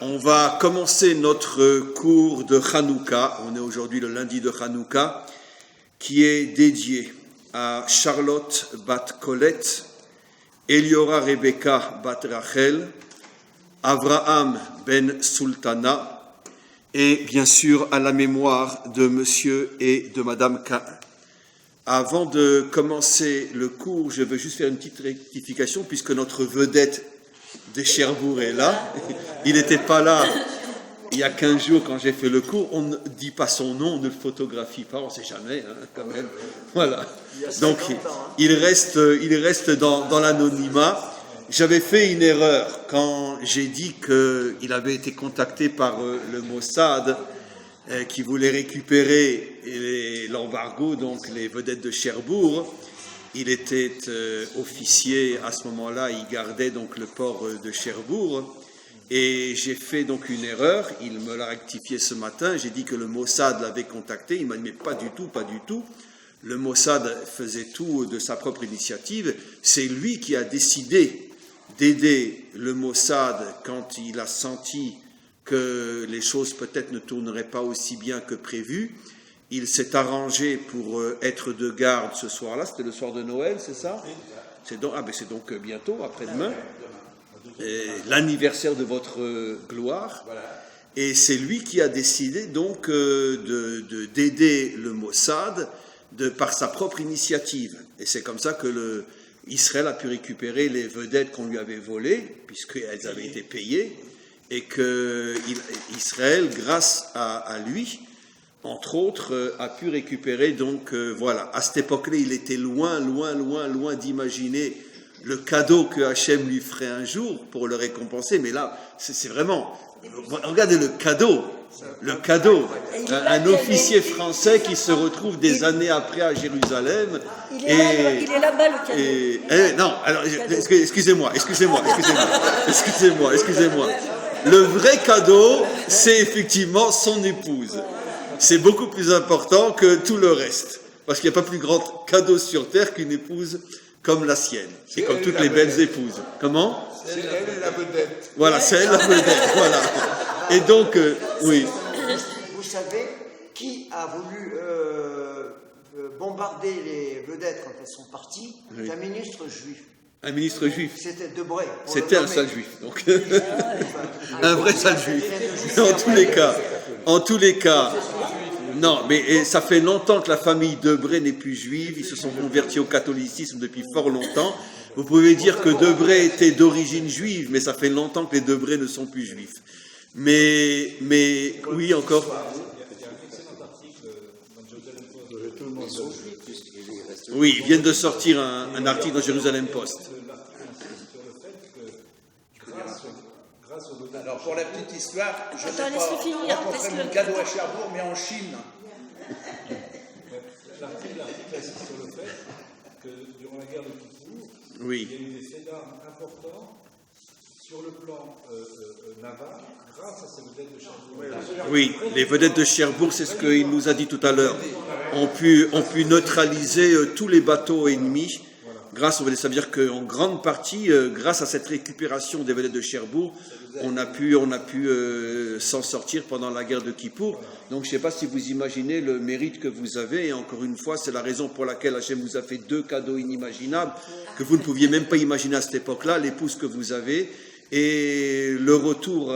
On va commencer notre cours de Hanouka. On est aujourd'hui le lundi de Hanouka, qui est dédié à Charlotte bat Colette, Eliora Rebecca bat Rachel, Avraham ben Sultana et bien sûr à la mémoire de monsieur et de madame Cain. Avant de commencer le cours, je veux juste faire une petite rectification puisque notre vedette de Cherbourg est là. Il n'était pas là il y a 15 jours quand j'ai fait le cours. On ne dit pas son nom, on ne le photographie pas, on ne sait jamais quand même. Voilà. Donc il reste dans l'anonymat. J'avais fait une erreur quand j'ai dit qu'il avait été contacté par le Mossad qui voulait récupérer l'embargo, donc les vedettes de Cherbourg. Il était officier à ce moment-là, il gardait donc le port de Cherbourg. Et j'ai fait donc une erreur, il me l'a rectifié ce matin, j'ai dit que le Mossad l'avait contacté, il m'a dit mais pas du tout. Le Mossad faisait tout de sa propre initiative, c'est lui qui a décidé d'aider le Mossad quand il a senti que les choses peut-être ne tourneraient pas aussi bien que prévu. Il s'est arrangé pour être de garde ce soir-là, c'était le soir de Noël, c'est ça ? C'est donc bientôt, après-demain. L'anniversaire de votre gloire, et c'est lui qui a décidé donc d'aider le Mossad par sa propre initiative, et c'est comme ça que Israël a pu récupérer les vedettes qu'on lui avait volées, puisqu'elles avaient été payées, et que Israël, grâce à lui, entre autres, a pu récupérer donc, voilà, à cette époque-là, il était loin d'imaginer le cadeau que Hachem lui ferait un jour pour le récompenser, mais là, c'est vraiment, regardez le cadeau, un officier français qui se retrouve des années après à Jérusalem. Il est là-bas le cadeau. Non, alors, excusez-moi. Le vrai cadeau, c'est effectivement son épouse. C'est beaucoup plus important que tout le reste, parce qu'il n'y a pas plus grand cadeau sur terre qu'une épouse comme la sienne. C'est comme toutes les belles épouses. Comment ? C'est elle la vedette. Voilà, c'est elle la vedette, voilà. Et donc, oui. Vous savez qui a voulu bombarder les vedettes quand elles sont parties ? Oui. Un ministre juif. Un ministre juif. C'était Debré. C'était un sale juif, donc. Un vrai sale juif. En tous les cas. Non, mais ça fait longtemps que la famille Debré n'est plus juive. Ils se sont convertis au catholicisme depuis fort longtemps. Vous pouvez dire que Debré était d'origine juive, mais ça fait longtemps que les Debré ne sont plus juifs. Mais oui, encore. Oui, ils viennent de sortir un article dans Jérusalem Post. Alors, pour la petite histoire, je n'ai laisse-le finir, pas rencontré mon cadeau à Cherbourg, mais en Chine. L'article insiste sur le fait que durant la guerre de Kippour, Oui. il y a eu des faits d'armes importants sur le plan naval grâce à ces vedettes de Cherbourg. Oui, les vedettes de Cherbourg, c'est ce qu'il nous a dit tout à l'heure, ont pu neutraliser tous les bateaux ennemis. Ça veut dire qu'en grande partie, grâce à cette récupération des vedettes de Cherbourg, on a pu s'en sortir pendant la guerre de Kippour. Donc je ne sais pas si vous imaginez le mérite que vous avez, et encore une fois, c'est la raison pour laquelle Hachem vous a fait 2 cadeaux inimaginables, que vous ne pouviez même pas imaginer à cette époque-là, l'épouse que vous avez, et le retour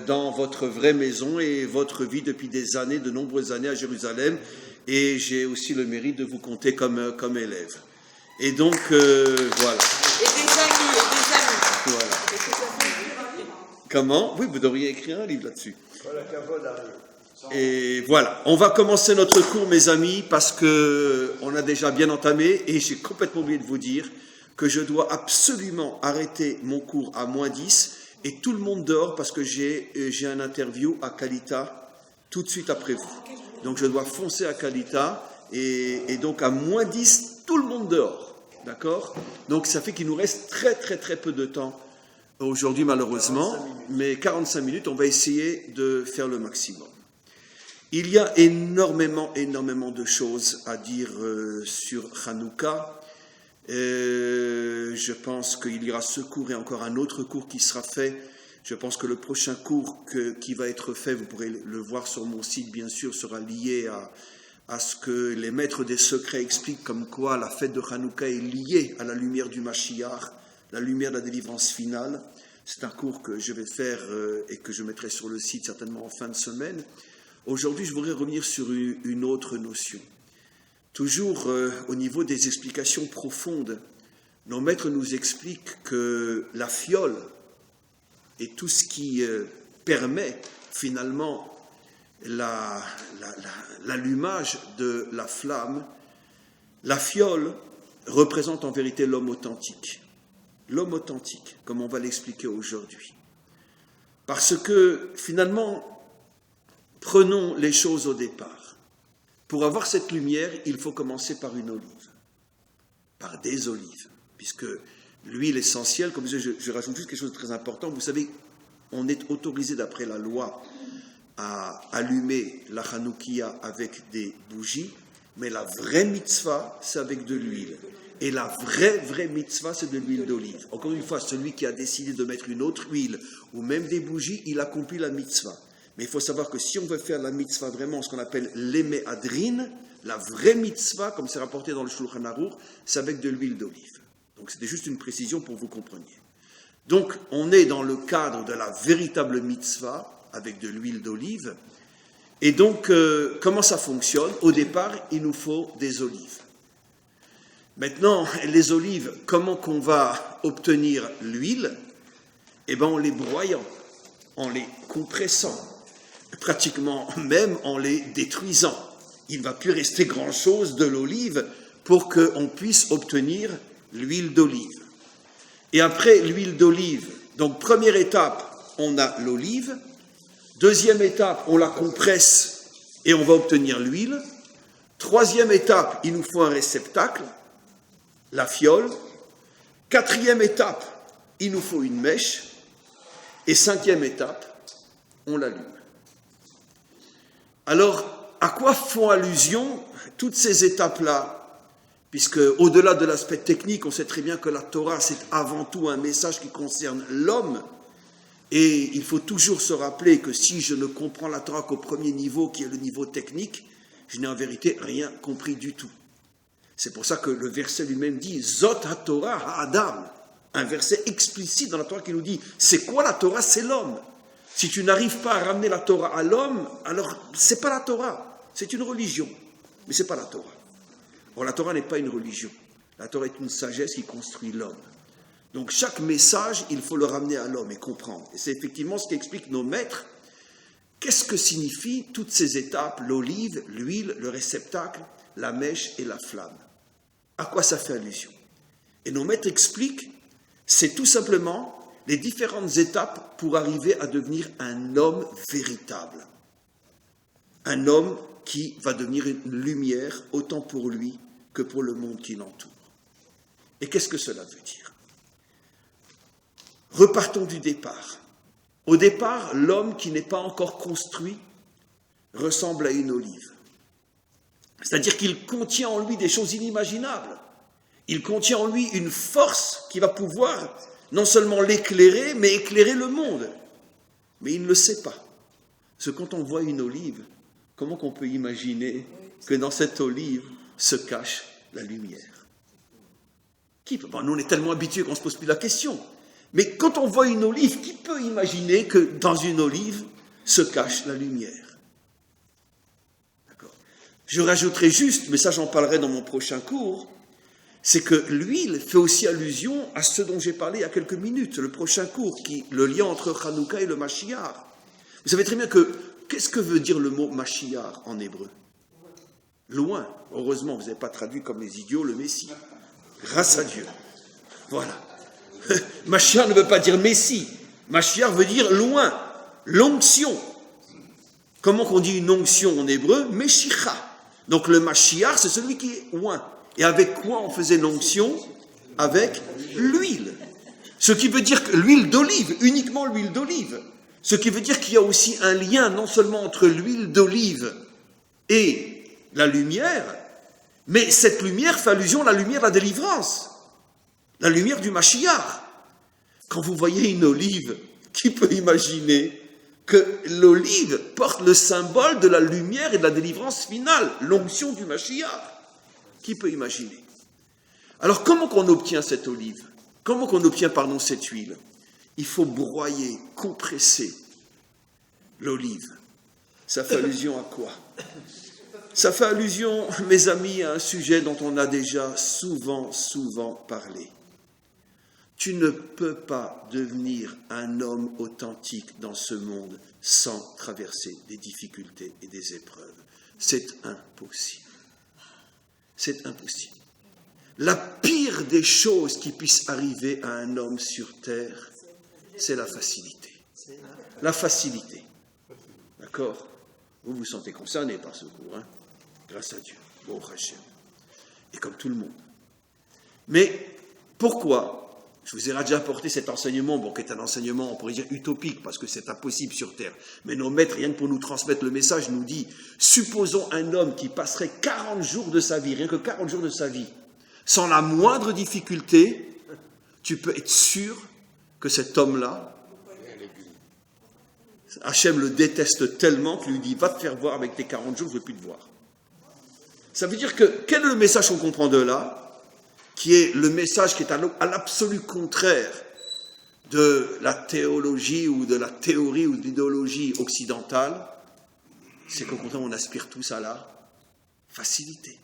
dans votre vraie maison et votre vie depuis des années, de nombreuses années à Jérusalem, et j'ai aussi le mérite de vous compter comme élève. Et donc, voilà. Et des amis. Voilà. Comment ? Oui, vous devriez écrire un livre là-dessus. Voilà, Kavod arrive. Et voilà, on va commencer notre cours, mes amis, parce que on a déjà bien entamé, et j'ai complètement oublié de vous dire que je dois absolument arrêter mon cours à -10, et tout le monde dort, parce que j'ai un interview à Kalita tout de suite après vous. Donc je dois foncer à Kalita, et donc à -10, tout le monde dort. D'accord ? Donc ça fait qu'il nous reste très peu de temps aujourd'hui, malheureusement, mais 45 minutes, on va essayer de faire le maximum. Il y a énormément de choses à dire sur Hanouka. Je pense qu'il y aura ce cours et encore un autre cours qui sera fait Je pense que le prochain cours qui va être fait, vous pourrez le voir sur mon site, bien sûr, sera lié à ce que les maîtres des secrets expliquent, comme quoi la fête de Hanouka est liée à la lumière du Mashiach, la lumière de la délivrance finale. C'est un cours que je vais faire et que je mettrai sur le site certainement en fin de semaine. Aujourd'hui, je voudrais revenir sur une autre notion. Toujours au niveau des explications profondes, nos maîtres nous expliquent que la fiole et tout ce qui permet finalement l'allumage de la flamme, la fiole représente en vérité l'homme authentique. L'homme authentique, comme on va l'expliquer aujourd'hui. Parce que finalement, prenons les choses au départ. Pour avoir cette lumière, il faut commencer par une olive, par des olives, puisque l'huile essentielle, comme je rajoute juste quelque chose de très important, vous savez, on est autorisé d'après la loi à allumer la Hanoukia avec des bougies, mais la vraie mitzvah, c'est avec de l'huile. Et la vraie mitzvah, c'est de l'huile d'olive. Encore une fois, celui qui a décidé de mettre une autre huile, ou même des bougies, il accomplit la mitzvah. Mais il faut savoir que si on veut faire la mitzvah vraiment, ce qu'on appelle l'éméadrine, la vraie mitzvah, comme c'est rapporté dans le Shulchan Aruch, c'est avec de l'huile d'olive. Donc c'était juste une précision pour que vous compreniez. Donc on est dans le cadre de la véritable mitzvah, avec de l'huile d'olive. Et donc, comment ça fonctionne? Au départ, il nous faut des olives. Maintenant, les olives, comment qu'on va obtenir l'huile? Eh bien, en les broyant, en les compressant, pratiquement même en les détruisant. Il ne va plus rester grand-chose de l'olive pour qu'on puisse obtenir l'huile d'olive. Et après l'huile d'olive, donc première étape, on a l'olive. Deuxième étape, on la compresse et on va obtenir l'huile. Troisième étape, il nous faut un réceptacle, la fiole. Quatrième étape, il nous faut une mèche. Et cinquième étape, on l'allume. Alors, à quoi font allusion toutes ces étapes-là? Puisque, au-delà de l'aspect technique, on sait très bien que la Torah, c'est avant tout un message qui concerne l'homme. Et il faut toujours se rappeler que si je ne comprends la Torah qu'au premier niveau, qui est le niveau technique, je n'ai en vérité rien compris du tout. C'est pour ça que le verset lui-même dit « Zot ha-Torah ha-Adam », un verset explicite dans la Torah qui nous dit « C'est quoi la Torah? C'est l'homme ». Si tu n'arrives pas à ramener la Torah à l'homme, alors c'est pas la Torah, c'est une religion, mais c'est pas la Torah. Or, la Torah n'est pas une religion. La Torah est une sagesse qui construit l'homme. Donc, chaque message, il faut le ramener à l'homme et comprendre. Et c'est effectivement ce qu'expliquent nos maîtres. Qu'est-ce que signifient toutes ces étapes, l'olive, l'huile, le réceptacle, la mèche et la flamme? À quoi ça fait allusion? Et nos maîtres expliquent, c'est tout simplement les différentes étapes pour arriver à devenir un homme véritable. Un homme qui va devenir une lumière, autant pour lui que pour le monde qui l'entoure. Et qu'est-ce que cela veut dire? Repartons du départ. Au départ, l'homme qui n'est pas encore construit ressemble à une olive. C'est-à-dire qu'il contient en lui des choses inimaginables. Il contient en lui une force qui va pouvoir non seulement l'éclairer, mais éclairer le monde. Mais il ne le sait pas. Parce que quand on voit une olive, comment qu'on peut imaginer que dans cette olive se cache la lumière? Nous, on est tellement habitués qu'on ne se pose plus la question. Mais quand on voit une olive, qui peut imaginer que dans une olive se cache la lumière? D'accord. Je rajouterai juste, mais ça j'en parlerai dans mon prochain cours, c'est que l'huile fait aussi allusion à ce dont j'ai parlé il y a quelques minutes, le prochain cours, le lien entre Hanouka et le Mashiach. Vous savez très bien qu'est-ce que veut dire le mot Mashiach en hébreu? Loin. Heureusement, vous n'avez pas traduit comme les idiots le Messie. Grâce à Dieu. Voilà. Mashiach ne veut pas dire Messie. Mashiach veut dire loin, l'onction. Comment qu'on dit une onction en hébreu? Meshicha. Donc le Mashiach, c'est celui qui est loin. Et avec quoi on faisait l'onction? Avec l'huile. Ce qui veut dire que l'huile d'olive, uniquement l'huile d'olive. Ce qui veut dire qu'il y a aussi un lien non seulement entre l'huile d'olive et la lumière, mais cette lumière fait allusion à la lumière de la délivrance, la lumière du Mashiach. Quand vous voyez une olive Qui peut imaginer que l'olive porte le symbole de la lumière et de la délivrance finale, l'onction du Mashiach? Qui peut imaginer? Alors, comment qu'on obtient cette olive? Comment qu'on obtient, pardon, cette huile? Il faut broyer, compresser l'olive. Ça fait allusion à quoi? Ça fait allusion, mes amis, à un sujet dont on a déjà souvent parlé. Tu ne peux pas devenir un homme authentique dans ce monde sans traverser des difficultés et des épreuves. C'est impossible. C'est impossible. La pire des choses qui puissent arriver à un homme sur terre, c'est la facilité. La facilité. D'accord? Vous vous sentez concerné par ce cours, hein? Grâce à Dieu. Bon, Hachem. Et comme tout le monde. Mais pourquoi? Je vous ai déjà apporté cet enseignement, bon, qui est un enseignement, on pourrait dire utopique, parce que c'est impossible sur Terre. Mais nos maîtres, rien que pour nous transmettre le message, nous dit, supposons un homme qui passerait 40 jours de sa vie, rien que 40 jours de sa vie, sans la moindre difficulté, tu peux être sûr que cet homme-là, Hachem le déteste tellement qu'il lui dit, va te faire voir avec tes 40 jours, je ne veux plus te voir. Ça veut dire que, quel est le message qu'on comprend de là? Qui est le message qui est à l'absolu contraire de la théologie ou de la théorie ou de l'idéologie occidentale, c'est qu'au contraire, on aspire tous à la facilité.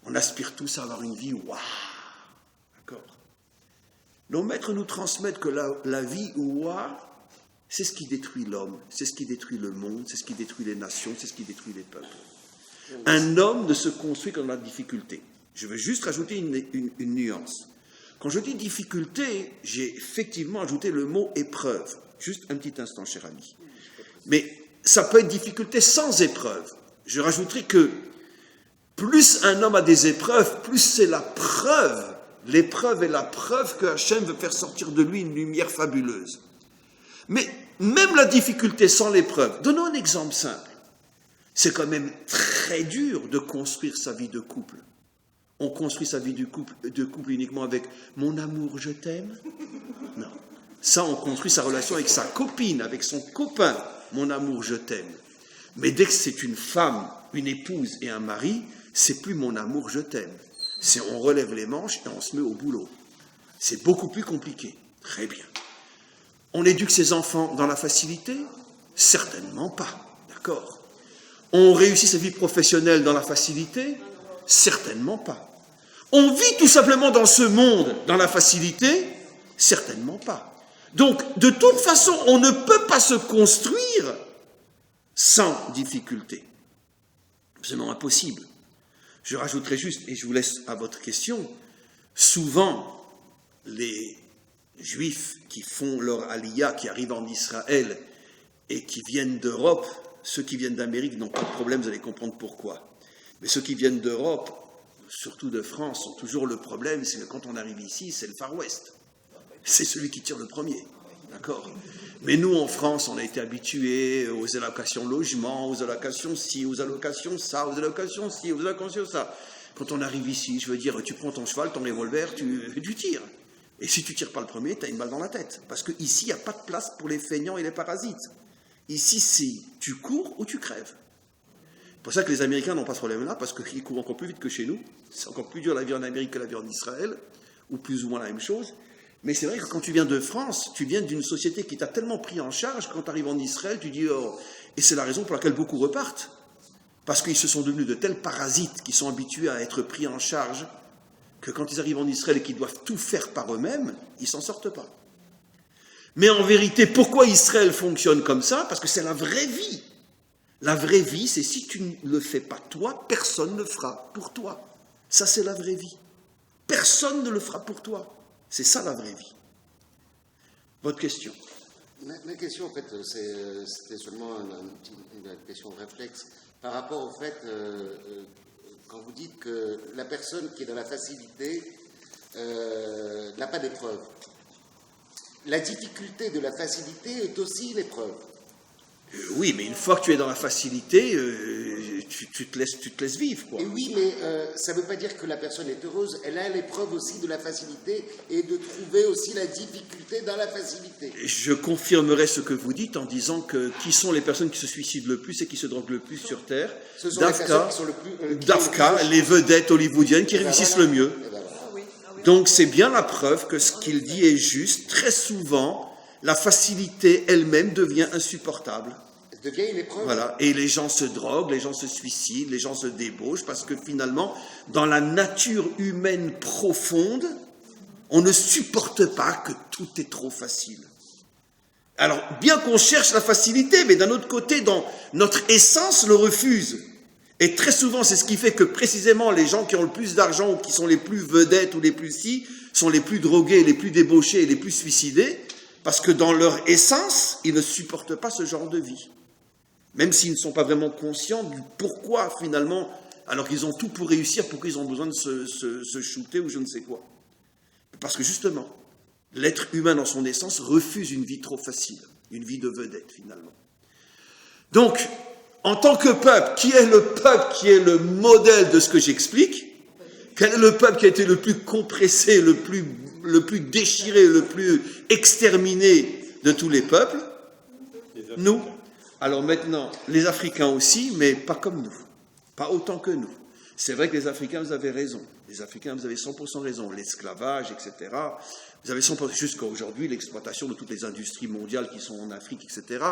On aspire tous à avoir une vie, waouh! D'accord? Nos maîtres nous transmettent que la vie, waouh, c'est ce qui détruit l'homme, c'est ce qui détruit le monde, c'est ce qui détruit les nations, c'est ce qui détruit les peuples. Un homme ne se construit que dans la difficulté. Je veux juste rajouter une nuance. Quand je dis difficulté, j'ai effectivement ajouté le mot épreuve. Juste un petit instant, cher ami. Mais ça peut être difficulté sans épreuve. Je rajouterai que plus un homme a des épreuves, plus c'est la preuve. L'épreuve est la preuve que Hachem veut faire sortir de lui une lumière fabuleuse. Mais même la difficulté sans l'épreuve, donnons un exemple simple. C'est quand même très dur de construire sa vie de couple. On construit sa vie de couple uniquement avec « mon amour, je t'aime ». Non. Ça, on construit sa relation avec sa copine, avec son copain « mon amour, je t'aime ». Mais dès que c'est une femme, une épouse et un mari, c'est plus « mon amour, je t'aime ». C'est on relève les manches et on se met au boulot. C'est beaucoup plus compliqué. Très bien. On éduque ses enfants dans la facilité? Certainement pas. D'accord. On réussit sa vie professionnelle dans la facilité? Certainement pas. On vit tout simplement dans ce monde dans la facilité? Certainement pas. Donc, de toute façon, on ne peut pas se construire sans difficulté. Absolument impossible. Je rajouterai juste, et je vous laisse à votre question, souvent, les Juifs qui font leur aliyah, qui arrivent en Israël et qui viennent d'Europe, ceux qui viennent d'Amérique n'ont pas de problème, vous allez comprendre pourquoi. Mais ceux qui viennent d'Europe, surtout de France, ont toujours le problème, c'est que quand on arrive ici, c'est le Far West. C'est celui qui tire le premier. D'accord? Mais nous, en France, on a été habitués aux allocations logement, aux allocations ci, aux allocations ça, aux allocations ci, aux allocations ça. Quand on arrive ici, je veux dire, tu prends ton cheval, ton revolver, tu tires. Et si tu tires pas le premier, tu as une balle dans la tête. Parce qu'ici, il n'y a pas de place pour les feignants et les parasites. Ici, c'est tu cours ou tu crèves. C'est pour ça que les Américains n'ont pas ce problème-là, parce qu'ils courent encore plus vite que chez nous. C'est encore plus dur la vie en Amérique que la vie en Israël, ou plus ou moins la même chose. Mais c'est vrai que quand tu viens de France, tu viens d'une société qui t'a tellement pris en charge, quand tu arrives en Israël, tu dis oh. Et c'est la raison pour laquelle beaucoup repartent. Parce qu'ils se sont devenus de tels parasites qui sont habitués à être pris en charge, que quand ils arrivent en Israël et qu'ils doivent tout faire par eux-mêmes, ils ne s'en sortent pas. Mais en vérité, pourquoi Israël fonctionne comme ça? Parce que c'est la vraie vie. La vraie vie, c'est si tu ne le fais pas toi, personne ne le fera pour toi. Ça, c'est la vraie vie. Personne ne le fera pour toi. C'est ça la vraie vie. Votre question? Ma question, en fait, c'était seulement une question réflexe par rapport au fait, quand vous dites que la personne qui est dans la facilité n'a pas d'épreuve. La difficulté de la facilité est aussi l'épreuve. Oui, mais une fois que tu es dans la facilité, tu te laisses vivre, quoi. Et oui, mais ça ne veut pas dire que la personne est heureuse. Elle a l'épreuve aussi de la facilité et de trouver aussi la difficulté dans la facilité. Je confirmerai ce que vous dites en disant que qui sont les personnes qui se suicident le plus et qui se droguent le plus sur Terre? Ce sont les personnes qui sont le plus... Dafka, les vedettes hollywoodiennes qui réussissent le mieux. Donc c'est bien la preuve que ce qu'il dit est juste. Très souvent, la facilité elle-même devient insupportable. Elle devient une épreuve. Voilà. Et les gens se droguent, les gens se suicident, les gens se débauchent, parce que finalement, dans la nature humaine profonde, on ne supporte pas que tout est trop facile. Alors, bien qu'on cherche la facilité, mais d'un autre côté, dans notre essence, le refuse. Et très souvent, c'est ce qui fait que précisément les gens qui ont le plus d'argent ou qui sont les plus vedettes ou les plus sont les plus drogués, les plus débauchés et les plus suicidés, parce que dans leur essence, ils ne supportent pas ce genre de vie. Même s'ils ne sont pas vraiment conscients du pourquoi finalement, alors qu'ils ont tout pour réussir, pourquoi ils ont besoin de se shooter ou je ne sais quoi. Parce que justement, l'être humain dans son essence refuse une vie trop facile, une vie de vedette finalement. Donc, en tant que peuple qui est le modèle de ce que j'explique? Quel est le peuple qui a été le plus compressé, le plus déchiré, le plus exterminé de tous les peuples? Nous. Alors maintenant, les Africains aussi, mais pas comme nous, pas autant que nous. C'est vrai que les Africains, vous avez raison. Les Africains, vous avez 100% raison. L'esclavage, etc. Vous avez 100% jusqu'à aujourd'hui, l'exploitation de toutes les industries mondiales qui sont en Afrique, etc.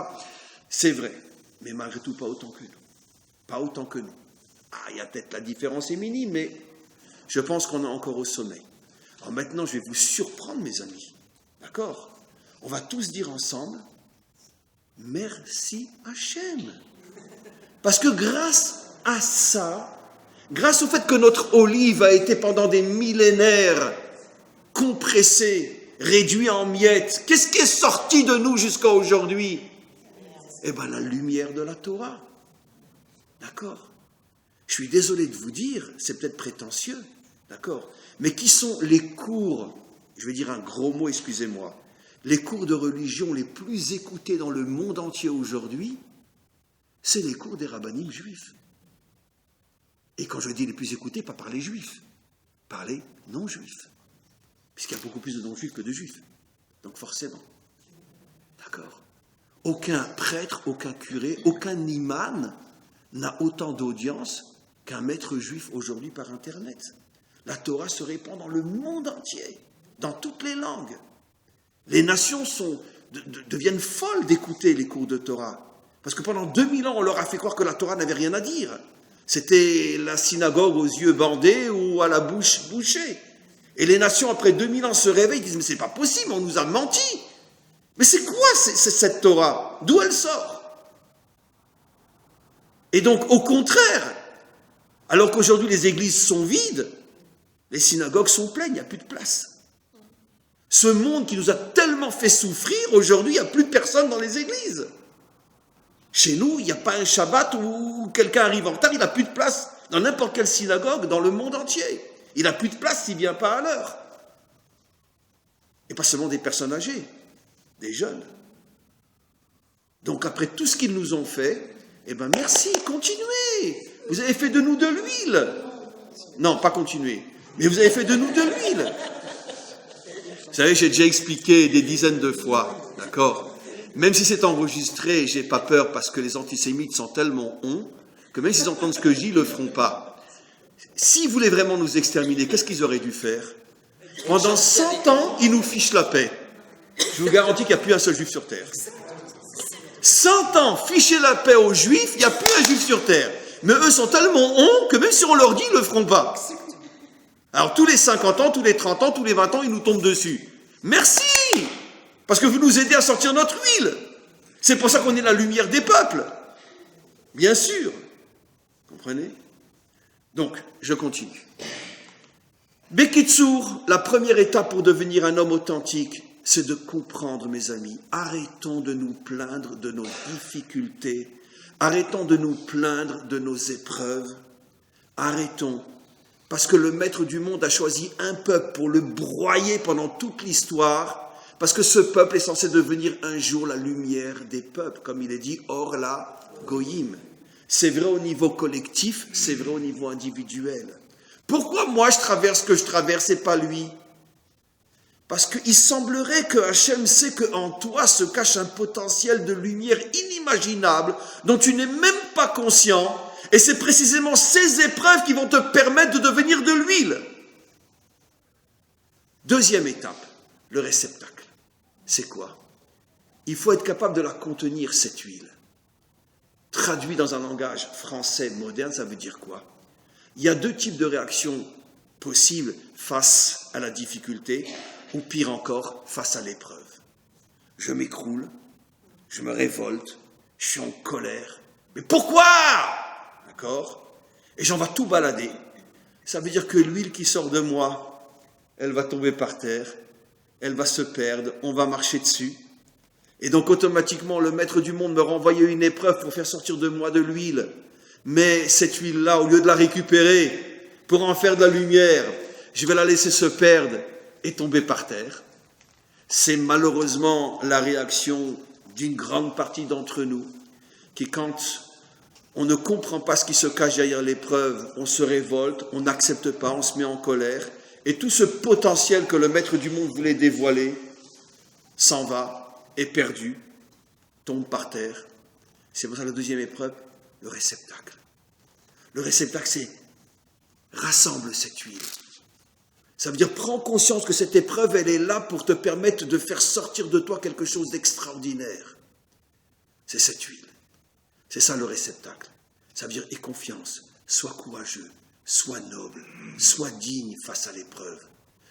C'est vrai, mais malgré tout, pas autant que nous. Pas autant que nous. Ah, il y a peut-être la différence est minime, mais je pense qu'on est encore au sommet. Alors maintenant, je vais vous surprendre, mes amis. D'accord? On va tous dire ensemble, merci Hachem. Parce que grâce à ça, grâce au fait que notre olive a été pendant des millénaires compressée, réduite en miettes, qu'est-ce qui est sorti de nous jusqu'à aujourd'hui? Eh bien, la lumière de la Torah. D'accord? Je suis désolé de vous dire, c'est peut-être prétentieux, d'accord? Mais qui sont les cours, je vais dire un gros mot, excusez-moi, les cours de religion les plus écoutés dans le monde entier aujourd'hui, c'est les cours des rabbinim juifs. Et quand je dis les plus écoutés, pas par les juifs, par les non-juifs. Puisqu'il y a beaucoup plus de non-juifs que de juifs. Donc forcément. D'accord? Aucun prêtre, aucun curé, aucun imam n'a autant d'audience qu'un maître juif aujourd'hui par Internet. La Torah se répand dans le monde entier, dans toutes les langues. Les nations deviennent folles d'écouter les cours de Torah. Parce que pendant 2000 ans, on leur a fait croire que la Torah n'avait rien à dire. C'était la synagogue aux yeux bandés ou à la bouche bouchée. Et les nations, après 2000 ans, se réveillent et disent « Mais c'est pas possible, on nous a menti. Mais c'est quoi cette Torah? D'où elle sort ?» Et donc, au contraire, alors qu'aujourd'hui les églises sont vides, les synagogues sont pleines, il n'y a plus de place. Ce monde qui nous a tellement fait souffrir, aujourd'hui, il n'y a plus de personnes dans les églises. Chez nous, il n'y a pas un Shabbat où quelqu'un arrive en retard, il n'a plus de place dans n'importe quelle synagogue dans le monde entier. Il n'a plus de place s'il ne vient pas à l'heure. Et pas seulement des personnes âgées, des jeunes. Donc après tout ce qu'ils nous ont fait, eh bien merci, continuez. Vous avez fait de nous de l'huile. Non, pas continuer. Mais vous avez fait de nous de l'huile. Vous savez, j'ai déjà expliqué des dizaines de fois, d'accord? Même si c'est enregistré, j'ai pas peur parce que les antisémites sont tellement honts que même s'ils entendent ce que je dis, ils le feront pas. S'ils voulaient vraiment nous exterminer, qu'est-ce qu'ils auraient dû faire? Pendant 100 ans, ils nous fichent la paix. Je vous garantis qu'il n'y a plus un seul juif sur terre. 100 ans, fichez la paix aux juifs, il n'y a plus un juif sur terre. Mais eux sont tellement honts que même si on leur dit, ils ne le feront pas. Alors tous les 50 ans, tous les 30 ans, tous les 20 ans, ils nous tombent dessus. Merci! Parce que vous nous aidez à sortir notre huile. C'est pour ça qu'on est la lumière des peuples. Bien sûr. Comprenez? Donc, je continue. Bekitsour, la première étape pour devenir un homme authentique, c'est de comprendre, mes amis. Arrêtons de nous plaindre de nos difficultés. Arrêtons de nous plaindre de nos épreuves. Arrêtons. Parce que le maître du monde a choisi un peuple pour le broyer pendant toute l'histoire, parce que ce peuple est censé devenir un jour la lumière des peuples, comme il est dit, Or la Goyim. C'est vrai au niveau collectif, c'est vrai au niveau individuel. Pourquoi moi je traverse ce que je traverse et pas lui? Parce qu'il semblerait que Hachem sait qu'en toi se cache un potentiel de lumière inimaginable dont tu n'es même pas conscient. Et c'est précisément ces épreuves qui vont te permettre de devenir de l'huile. Deuxième étape, le réceptacle. C'est quoi? Il faut être capable de la contenir, cette huile. Traduit dans un langage français moderne, ça veut dire quoi? Il y a deux types de réactions possibles face à la difficulté, ou pire encore, face à l'épreuve. Je m'écroule, je me révolte, je suis en colère. Mais pourquoi? D'accord? Et j'en vais tout balader. Ça veut dire que l'huile qui sort de moi, elle va tomber par terre, elle va se perdre, on va marcher dessus. Et donc automatiquement, le maître du monde me renvoyait une épreuve pour faire sortir de moi de l'huile. Mais cette huile-là, au lieu de la récupérer pour en faire de la lumière, je vais la laisser se perdre et tomber par terre. C'est malheureusement la réaction d'une grande partie d'entre nous qui, quand on ne comprend pas ce qui se cache derrière l'épreuve, on se révolte, on n'accepte pas, on se met en colère, et tout ce potentiel que le maître du monde voulait dévoiler s'en va, est perdu, tombe par terre. C'est pour ça la deuxième épreuve, le réceptacle. Le réceptacle, c'est rassemble cette huile. Ça veut dire prends conscience que cette épreuve, elle est là pour te permettre de faire sortir de toi quelque chose d'extraordinaire. C'est cette huile. C'est ça le réceptacle. Ça veut dire aie confiance, sois courageux, sois noble, sois digne face à l'épreuve.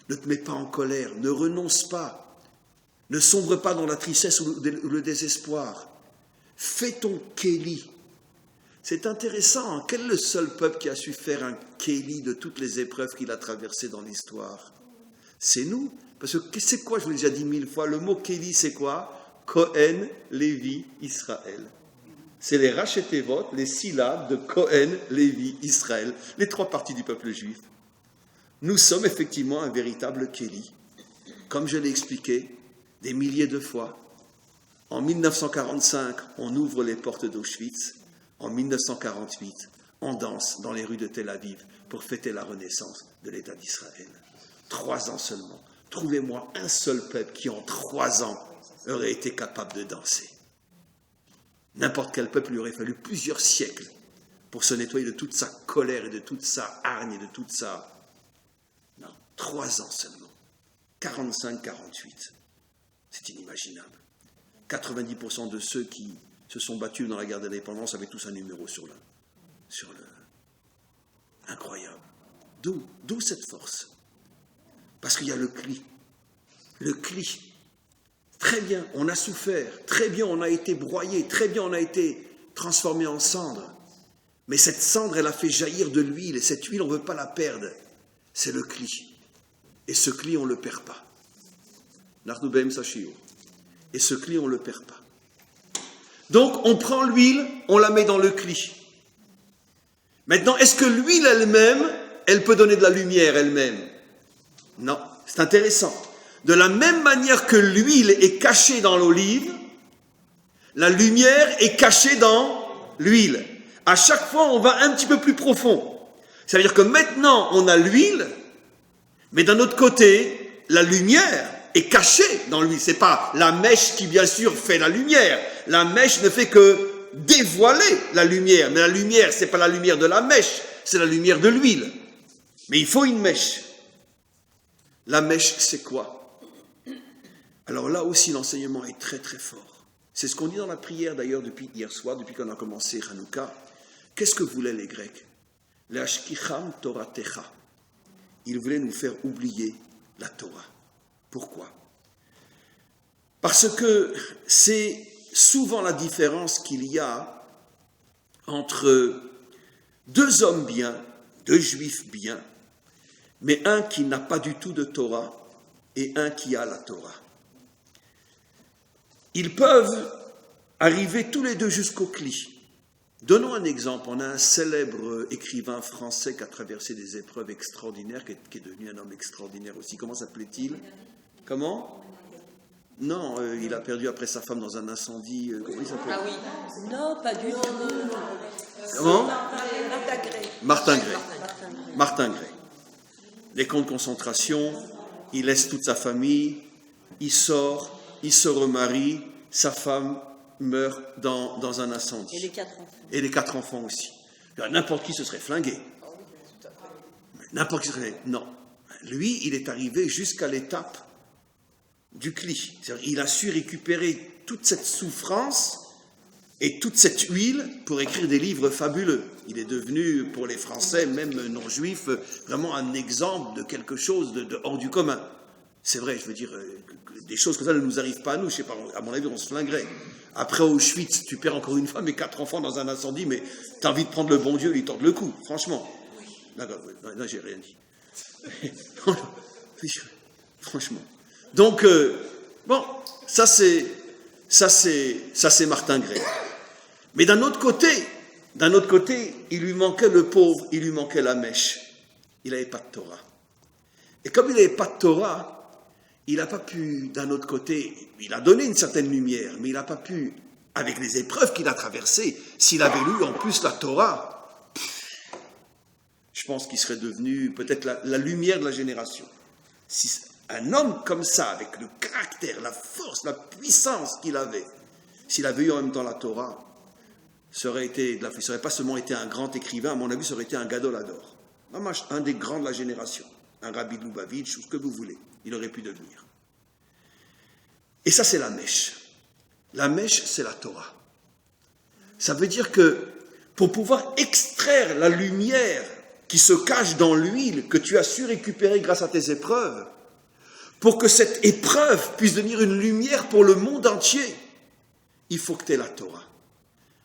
Ne te mets pas en colère, ne renonce pas. Ne sombre pas dans la tristesse ou le désespoir. Fais ton kéli. C'est intéressant, hein? Quel est le seul peuple qui a su faire un kéli de toutes les épreuves qu'il a traversées dans l'histoire? C'est nous. Parce que c'est quoi, je vous l'ai déjà dit 1000 fois, le mot kéli c'est quoi? Cohen, Lévi, Israël. C'est les rachetevot, les syllabes de Cohen, Lévi, Israël, les trois parties du peuple juif. Nous sommes effectivement un véritable kéli. Comme je l'ai expliqué des milliers de fois. En 1945, on ouvre les portes d'Auschwitz. En 1948, on danse dans les rues de Tel Aviv pour fêter la renaissance de l'État d'Israël. 3 ans seulement. Trouvez-moi un seul peuple qui, en 3 ans, aurait été capable de danser. N'importe quel peuple lui aurait fallu plusieurs siècles pour se nettoyer de toute sa colère et de toute sa hargne et de toute sa... Non, 3 ans seulement. 45-48. C'est inimaginable. 90% de ceux qui se sont battus dans la guerre d'indépendance avaient tous un numéro sur le... Incroyable. D'où cette force? Parce qu'il y a le cli. Le cli. Très bien, on a souffert. Très bien, on a été broyé. Très bien, on a été transformé en cendre. Mais cette cendre, elle a fait jaillir de l'huile. Et cette huile, on ne veut pas la perdre. C'est le cli. Et ce cli, on ne le perd pas. Et ce cli, on ne le perd pas. Donc, on prend l'huile, on la met dans le cli. Maintenant, est-ce que l'huile elle-même, elle peut donner de la lumière elle-même? Non, c'est intéressant. De la même manière que l'huile est cachée dans l'olive, la lumière est cachée dans l'huile. À chaque fois, on va un petit peu plus profond. Ça veut dire que maintenant, on a l'huile, mais d'un autre côté, la lumière est cachée dans l'huile. C'est pas la mèche qui, bien sûr, fait la lumière. La mèche ne fait que dévoiler la lumière. Mais la lumière, c'est pas la lumière de la mèche, c'est la lumière de l'huile. Mais il faut une mèche. La mèche, c'est quoi? Alors là aussi, l'enseignement est très très fort. C'est ce qu'on dit dans la prière d'ailleurs depuis hier soir, depuis qu'on a commencé Hanouka. Qu'est-ce que voulaient les Grecs? L'ashkicham Toratecha. Ils voulaient nous faire oublier la Torah. Pourquoi? Parce que c'est souvent la différence qu'il y a entre 2 hommes bien, 2 juifs bien, mais un qui n'a pas du tout de Torah et un qui a la Torah. Ils peuvent arriver tous les deux jusqu'au cli. Donnons un exemple. On a un célèbre écrivain français qui a traversé des épreuves extraordinaires, qui est devenu un homme extraordinaire aussi. Comment s'appelait-il? Comment? Non, il a perdu après sa femme dans un incendie. Comment il s'appelle? Ah oui. Non, pas du tout. Comment? Martin Gray. Martin Gray. Les camps de concentration, il laisse toute sa famille, il sort, il se remarie, sa femme meurt dans un incendie. Et les 4 enfants. Et les 4 enfants aussi. N'importe qui se serait flingué. N'importe qui se serait... Non. Lui, il est arrivé jusqu'à l'étape du cli. C'est-à-dire, il a su récupérer toute cette souffrance et toute cette huile pour écrire des livres fabuleux. Il est devenu, pour les Français, même non-juifs, vraiment un exemple de quelque chose de hors du commun. C'est vrai, je veux dire, des choses comme ça ne nous arrivent pas à nous. Je sais pas, à mon avis, on se flinguerait. Après Auschwitz, tu perds encore une femme et 4 enfants dans un incendie, mais tu as envie de prendre le bon Dieu et lui tordre le cou, franchement. D'accord, non, j'ai rien dit. Franchement. Donc, bon, ça c'est Martin Gray. Mais d'un autre côté, il lui manquait le pauvre, il lui manquait la mèche. Il n'avait pas de Torah. Et comme il n'avait pas de Torah, il n'a pas pu, d'un autre côté, il a donné une certaine lumière, mais il n'a pas pu, avec les épreuves qu'il a traversées, s'il avait lu en plus la Torah, je pense qu'il serait devenu peut-être la lumière de la génération. Si un homme comme ça, avec le caractère, la force, la puissance qu'il avait, s'il avait eu en même temps la Torah, ça aurait pas seulement été un grand écrivain, à mon avis, ça aurait été un gadol hador. Un des grands de la génération. Un Rabbi de Lubavitch, ou ce que vous voulez. Il aurait pu devenir. Et ça, c'est la mèche. La mèche, c'est la Torah. Ça veut dire que pour pouvoir extraire la lumière qui se cache dans l'huile que tu as su récupérer grâce à tes épreuves, pour que cette épreuve puisse devenir une lumière pour le monde entier, il faut que tu aies la Torah.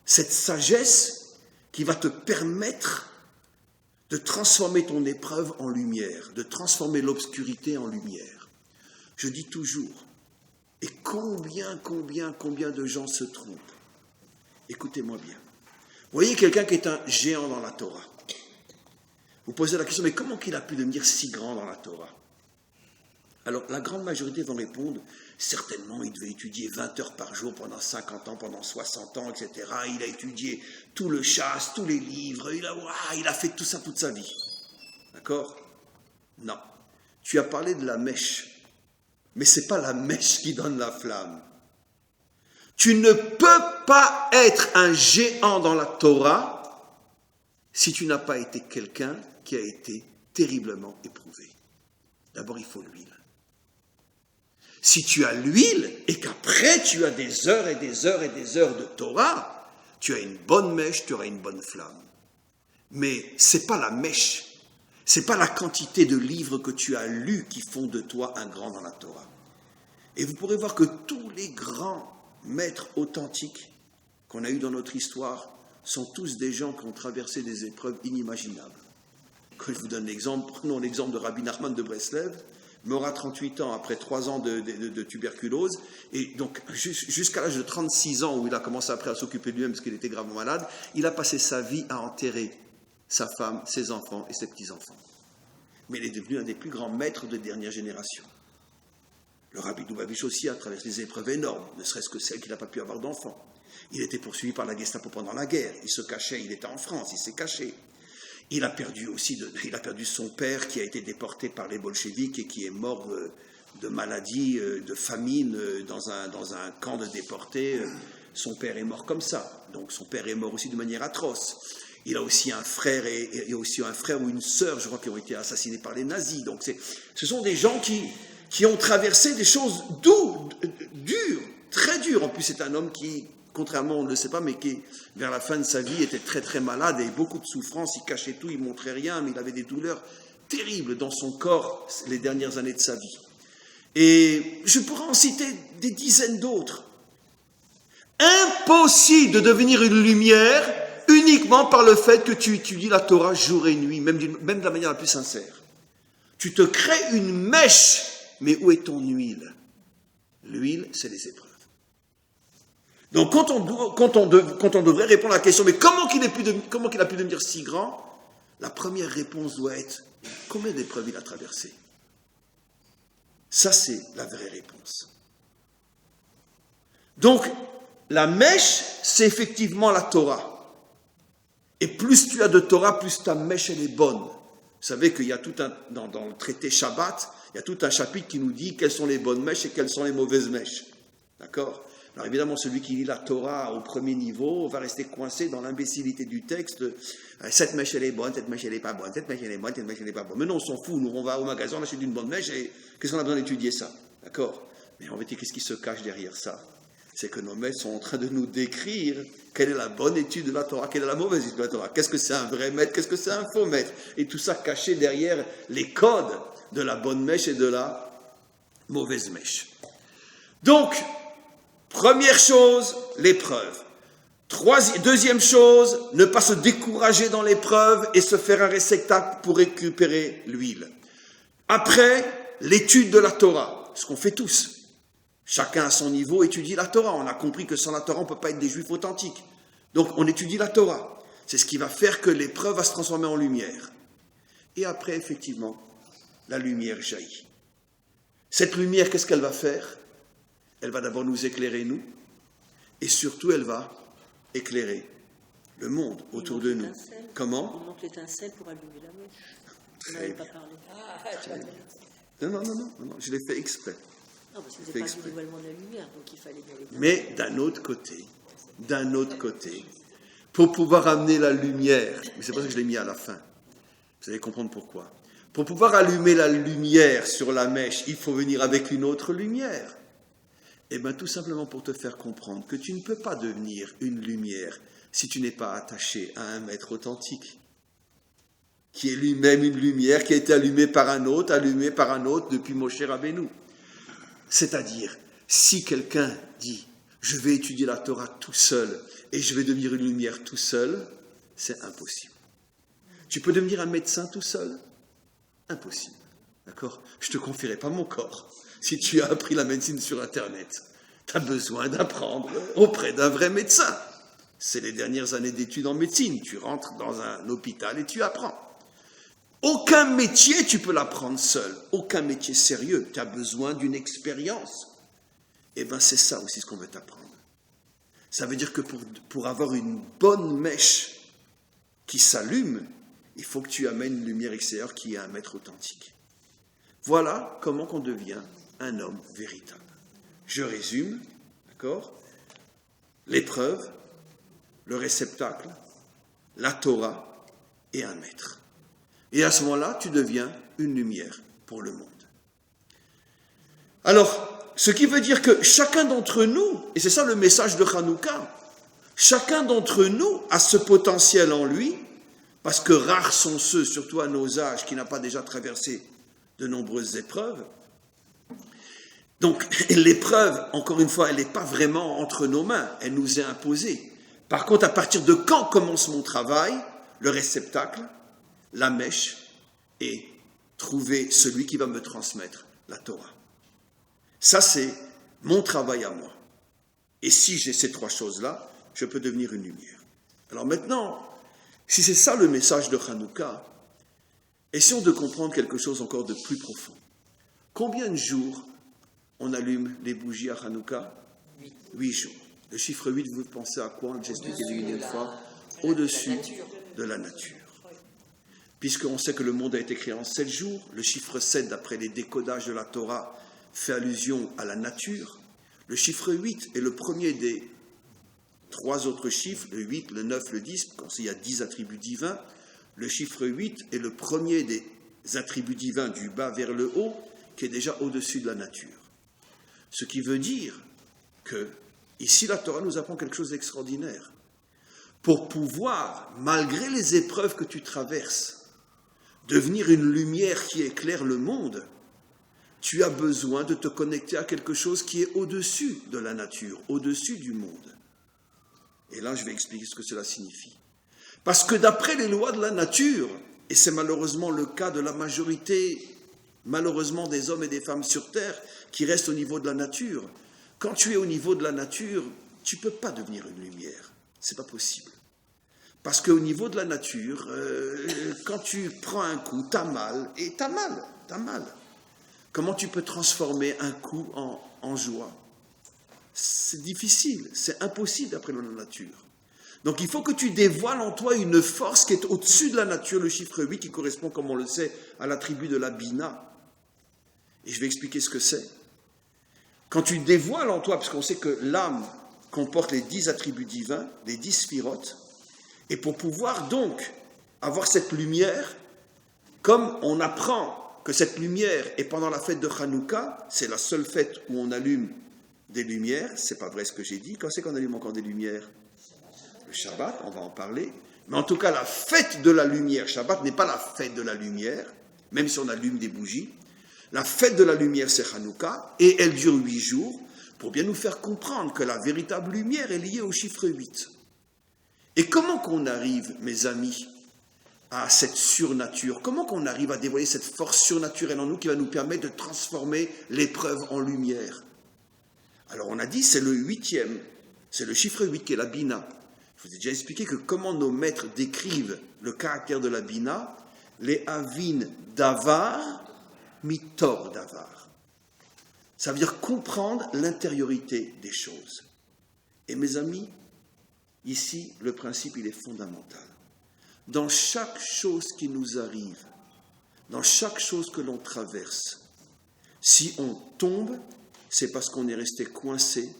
Cette sagesse qui va te permettre de transformer ton épreuve en lumière, de transformer l'obscurité en lumière. Je dis toujours, et combien de gens se trompent. Écoutez-moi bien. Vous voyez quelqu'un qui est un géant dans la Torah. Vous posez la question, mais comment qu'il a pu devenir si grand dans la Torah? Alors, la grande majorité vont répondre, certainement, il devait étudier 20 heures par jour pendant 50 ans, pendant 60 ans, etc. Il a étudié tout le chasse, tous les livres, il a fait tout ça toute sa vie. D'accord? Non. Tu as parlé de la mèche, mais ce n'est pas la mèche qui donne la flamme. Tu ne peux pas être un géant dans la Torah si tu n'as pas été quelqu'un qui a été terriblement éprouvé. D'abord, il faut l'huile. Si tu as l'huile et qu'après tu as des heures et des heures et des heures de Torah, tu as une bonne mèche, tu auras une bonne flamme. Mais c'est pas la mèche, c'est pas la quantité de livres que tu as lus qui font de toi un grand dans la Torah. Et vous pourrez voir que tous les grands maîtres authentiques qu'on a eus dans notre histoire sont tous des gens qui ont traversé des épreuves inimaginables. Quand je vous donne l'exemple, prenons l'exemple de Rabbi Nachman de Breslev, mort à 38 ans après 3 ans de tuberculose, et donc jusqu'à l'âge de 36 ans où il a commencé après à s'occuper de lui-même parce qu'il était gravement malade, il a passé sa vie à enterrer sa femme, ses enfants et ses petits-enfants. Mais il est devenu un des plus grands maîtres de dernière génération. Le Rabbi de Lubavitch aussi a traversé des épreuves énormes, ne serait-ce que celles qu'il n'a pas pu avoir d'enfants. Il était poursuivi par la Gestapo pendant la guerre, il se cachait, il était en France, il s'est caché. Il a perdu son père qui a été déporté par les bolcheviks et qui est mort de maladie, de famine dans un camp de déportés. Son père est mort comme ça. Donc son père est mort aussi de manière atroce. Il a aussi un frère ou une sœur, je crois, qui ont été assassinés par les nazis. Donc ce sont des gens qui ont traversé des choses dures, très dures. En plus, c'est un homme qui, contrairement, on ne le sait pas, mais qui, vers la fin de sa vie, était très très malade, et beaucoup de souffrance, il cachait tout, il montrait rien, mais il avait des douleurs terribles dans son corps les dernières années de sa vie. Et je pourrais en citer des dizaines d'autres. Impossible de devenir une lumière uniquement par le fait que tu étudies la Torah jour et nuit, même de la manière la plus sincère. Tu te crées une mèche, mais où est ton huile? L'huile, c'est les épreuves. Donc, quand on devrait répondre à la question, mais comment qu'il a pu devenir si grand, la première réponse doit être, combien d'épreuves il a traversées? Ça, c'est la vraie réponse. Donc, la mèche, c'est effectivement la Torah. Et plus tu as de Torah, plus ta mèche, elle est bonne. Vous savez qu'il y a dans le traité Shabbat, il y a tout un chapitre qui nous dit quelles sont les bonnes mèches et quelles sont les mauvaises mèches. D'accord ? Alors évidemment, celui qui lit la Torah au premier niveau va rester coincé dans l'imbécilité du texte. Cette mèche, elle est bonne, cette mèche, elle n'est pas bonne, cette mèche, elle est bonne, cette mèche, elle n'est pas bonne. Mais non, on s'en fout. Nous, on va au magasin, on achète une bonne mèche et qu'est-ce qu'on a besoin d'étudier ça ? D'accord ? Mais en vérité, qu'est-ce qui se cache derrière ça ? C'est que nos maîtres sont en train de nous décrire quelle est la bonne étude de la Torah, quelle est la mauvaise étude de la Torah. Qu'est-ce que c'est un vrai maître, qu'est-ce que c'est un faux maître ? Et tout ça caché derrière les codes de la bonne mèche et de la mauvaise mèche. Donc, première chose, l'épreuve. Deuxième chose, ne pas se décourager dans l'épreuve et se faire un réceptacle pour récupérer l'huile. Après, l'étude de la Torah, ce qu'on fait tous. Chacun à son niveau étudie la Torah. On a compris que sans la Torah, on ne peut pas être des juifs authentiques. Donc, on étudie la Torah. C'est ce qui va faire que l'épreuve va se transformer en lumière. Et après, effectivement, la lumière jaillit. Cette lumière, qu'est-ce qu'elle va faire ? Elle va d'abord nous éclairer, nous, et surtout, elle va éclairer le monde autour de nous. Comment ? On monte l'étincelle pour allumer la mèche. On Très n'avait bien. pas parlé. Ah, tu vas te Non, je l'ai fait exprès. Non, parce que vous n'avez pas du dévoilement de la lumière, donc il fallait bien les. Mais d'un autre côté, pour pouvoir amener la lumière, mais c'est pour ça que je l'ai mis à la fin, vous allez comprendre pourquoi. Pour pouvoir allumer la lumière sur la mèche, il faut venir avec une autre lumière. Eh bien, tout simplement pour te faire comprendre que tu ne peux pas devenir une lumière si tu n'es pas attaché à un maître authentique, qui est lui-même une lumière qui a été allumée par un autre depuis Moshe Rabbeinu. C'est-à-dire, si quelqu'un dit « je vais étudier la Torah tout seul et je vais devenir une lumière tout seul », c'est impossible. Tu peux devenir un médecin tout seul ? Impossible. D'accord ? Je ne te confierai pas mon corps. Si tu as appris la médecine sur Internet, tu as besoin d'apprendre auprès d'un vrai médecin. C'est les dernières années d'études en médecine. Tu rentres dans un hôpital et tu apprends. Aucun métier, tu peux l'apprendre seul. Aucun métier sérieux. Tu as besoin d'une expérience. Eh bien, c'est ça aussi ce qu'on veut t'apprendre. Ça veut dire que pour avoir une bonne mèche qui s'allume, il faut que tu amènes une lumière extérieure qui est un maître authentique. Voilà comment qu'on devient un homme véritable. Je résume, d'accord ? L'épreuve, le réceptacle, la Torah et un maître. Et à ce moment-là, tu deviens une lumière pour le monde. Alors, ce qui veut dire que chacun d'entre nous, et c'est ça le message de Hanouka, chacun d'entre nous a ce potentiel en lui, parce que rares sont ceux, surtout à nos âges, qui n'ont pas déjà traversé de nombreuses épreuves. Donc, l'épreuve, encore une fois, elle n'est pas vraiment entre nos mains, elle nous est imposée. Par contre, à partir de quand commence mon travail ? Le réceptacle, la mèche, et trouver celui qui va me transmettre la Torah. Ça, c'est mon travail à moi. Et si j'ai ces trois choses-là, je peux devenir une lumière. Alors maintenant, si c'est ça le message de Hanouka, essayons de comprendre quelque chose encore de plus profond. Combien de jours on allume les bougies à Hanouka ? 8 jours. Le chiffre 8, vous pensez à quoi ? J'ai expliqué une fois. Au-dessus de la nature. Puisqu'on sait que le monde a été créé en 7 jours, le chiffre 7, d'après les décodages de la Torah, fait allusion à la nature. Le chiffre 8 est le premier des 3 autres chiffres, le 8, le 9, le 10, quand il y a 10 attributs divins. Le chiffre 8 est le premier des attributs divins du bas vers le haut, qui est déjà au-dessus de la nature. Ce qui veut dire que, ici, la Torah nous apprend quelque chose d'extraordinaire. Pour pouvoir, malgré les épreuves que tu traverses, devenir une lumière qui éclaire le monde, tu as besoin de te connecter à quelque chose qui est au-dessus de la nature, au-dessus du monde. Et là, je vais expliquer ce que cela signifie. Parce que d'après les lois de la nature, et c'est malheureusement le cas de la majorité, malheureusement des hommes et des femmes sur Terre, qui restent au niveau de la nature, quand tu es au niveau de la nature, tu ne peux pas devenir une lumière. Ce n'est pas possible. Parce qu'au niveau de la nature, quand tu prends un coup, tu as mal, et tu as mal. Comment tu peux transformer un coup en joie ? c'est difficile, c'est impossible d'après la nature. Donc il faut que tu dévoiles en toi une force qui est au-dessus de la nature, le chiffre 8 qui correspond, comme on le sait, à l'attribut de la Bina. Et je vais expliquer ce que c'est. Quand tu dévoiles en toi, parce qu'on sait que l'âme comporte les 10 attributs divins, les 10 sphirotes, et pour pouvoir donc avoir cette lumière, comme on apprend que cette lumière est pendant la fête de Hanouka, c'est la seule fête où on allume des lumières, c'est pas vrai ce que j'ai dit, quand c'est qu'on allume encore des lumières? Le Shabbat, on va en parler, mais en tout cas la fête de la lumière, Shabbat n'est pas la fête de la lumière, même si on allume des bougies, la fête de la lumière c'est Hanouka, et elle dure 8 jours, pour bien nous faire comprendre que la véritable lumière est liée au chiffre 8. Et comment qu'on arrive, mes amis, à cette surnature? Comment qu'on arrive à dévoiler cette force surnaturelle en nous qui va nous permettre de transformer l'épreuve en lumière? Alors on a dit, c'est le 8e, c'est le chiffre 8 qui est la Bina. Je vous ai déjà expliqué que comment nos maîtres décrivent le caractère de la Bina, les Avin Davar, Mitor Davar. Ça veut dire comprendre l'intériorité des choses. Et mes amis, ici, le principe, il est fondamental. Dans chaque chose qui nous arrive, dans chaque chose que l'on traverse, si on tombe, c'est parce qu'on est resté coincé